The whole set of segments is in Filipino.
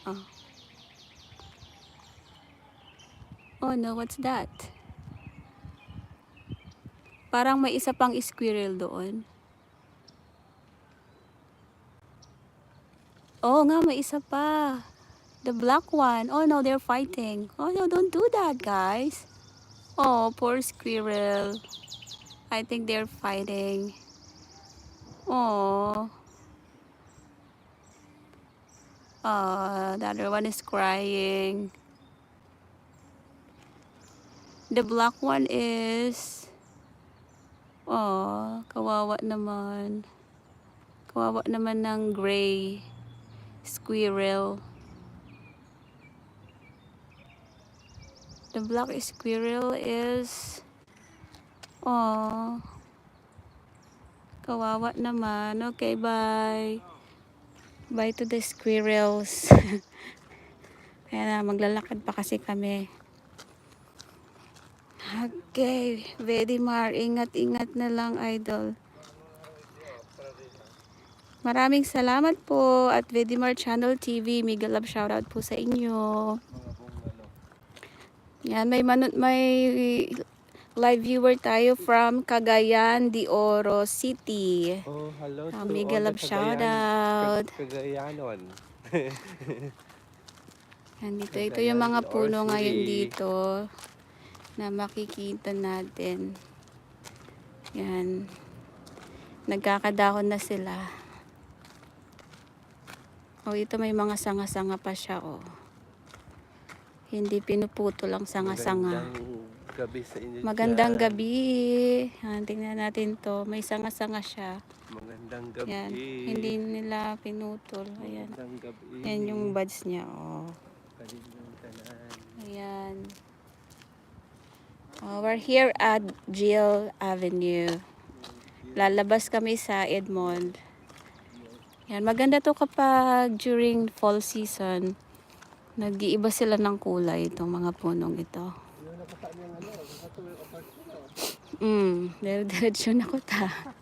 Oh. Oh no, what's that? Parang may isa pang squirrel doon. Oh nga, may isa pa. The black one. Oh no, they're fighting. Oh no, don't do that, guys. Oh, poor squirrel. I think they're fighting. Oh. The other one is crying. The black one is... Oh, kawawa naman. Kawawa naman ng gray squirrel. The black squirrel is... Oh, kawawa naman. Okay, bye. Bye to the squirrels. Kaya na, maglalakad pa kasi kami. Okay, Vedimar, ingat-ingat na lang, idol. Maraming salamat po at Vedimar Channel TV. Mega love shoutout po sa inyo. Yan, may live viewer tayo from Cagayan de Oro City. Oh, hello to mega all love the shoutout. Cagayanon. Nandito, ito yung mga puno ngayon dito na makikita natin. Yan. Nagkakadahon na sila. Oh, ito may mga sanga-sanga pa siya, oh. Hindi pinuputo lang sanga-sanga. Magandang gabi sa inyo. Magandang gabi. Yan, tingnan natin to. May sanga-sanga siya. Magandang gabi. Yan. Hindi nila pinutol. Ayan. Magandang gabi. Yan yung buds niya, oh. Ayan. Oh, we're here at Jill Avenue. Lalabas kami sa Edmond. Yan, maganda to kapag during fall season. Nag-iiba sila ng kulay itong mga punong ito. Diretso na ko ta.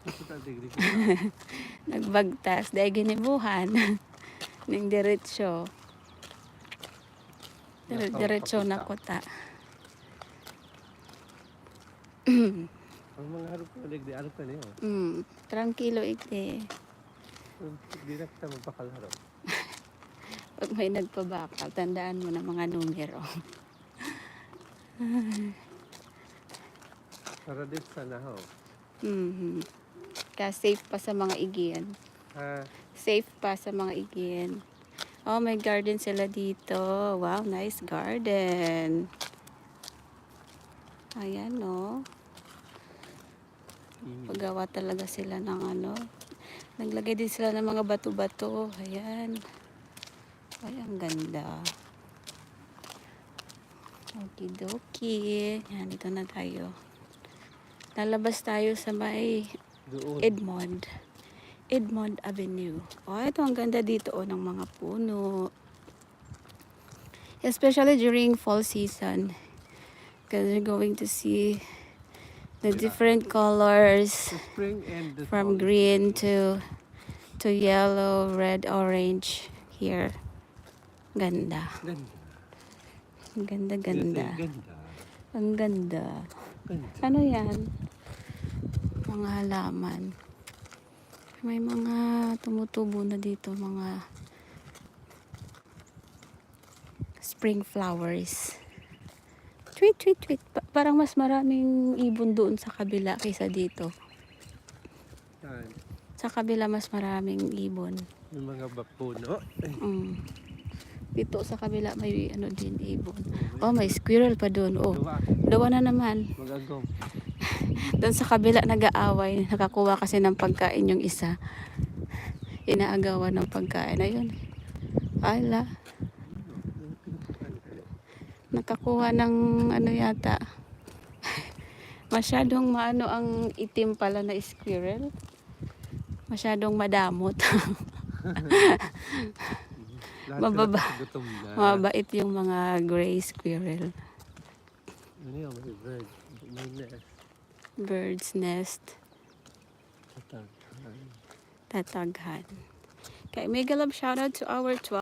Nagbagtas, dahil ginibuhan. Ning diretso. Diretso na ko ta. Ang mga harap ko, di harap ka niyo. Tranquilo ite. Di na kita magpakalharap. Pag may nagpabakal, tandaan mo na mga numero. Para din sana ho. Kaya safe pa sa mga igian. Safe pa sa mga igian. Oh, may garden sila dito. Wow, nice garden. Ayan, no. Paggawa talaga sila ng ano. Naglagay din sila ng mga bato-bato. Ayan. Ay, ang ganda. Okidoki. Yan, dito na tayo. Lalabas tayo sa may Edmond Avenue. Oh, ito ang ganda dito ng mga puno. Especially during fall season. Because you're going to see the different colors from green to yellow, red, orange here. Ganda. Ganda. Ang ganda. Ano yan? Mga halaman. May mga tumutubo na dito, mga spring flowers. Tweet. Parang mas maraming ibon doon sa kabila kaysa dito. Sa kabila mas maraming ibon. Yung mga puno. Dito sa kabila may ano din ibon. Oh, may squirrel pa doon. Oh, dawa na naman. Magagong. Doon sa kabila nag-aaway. Nakakuha kasi ng pagkain yung isa. Inaagawan ng pagkain. Ayun. Ala. Nakakuha ng ano yata. Masyadong maano ang itim pala na squirrel. Masyadong madamot. Mabait yung mga gray squirrel. Ano yung bird? May nest. Bird's nest. Tataghan. Okay, mega love shoutout to our 12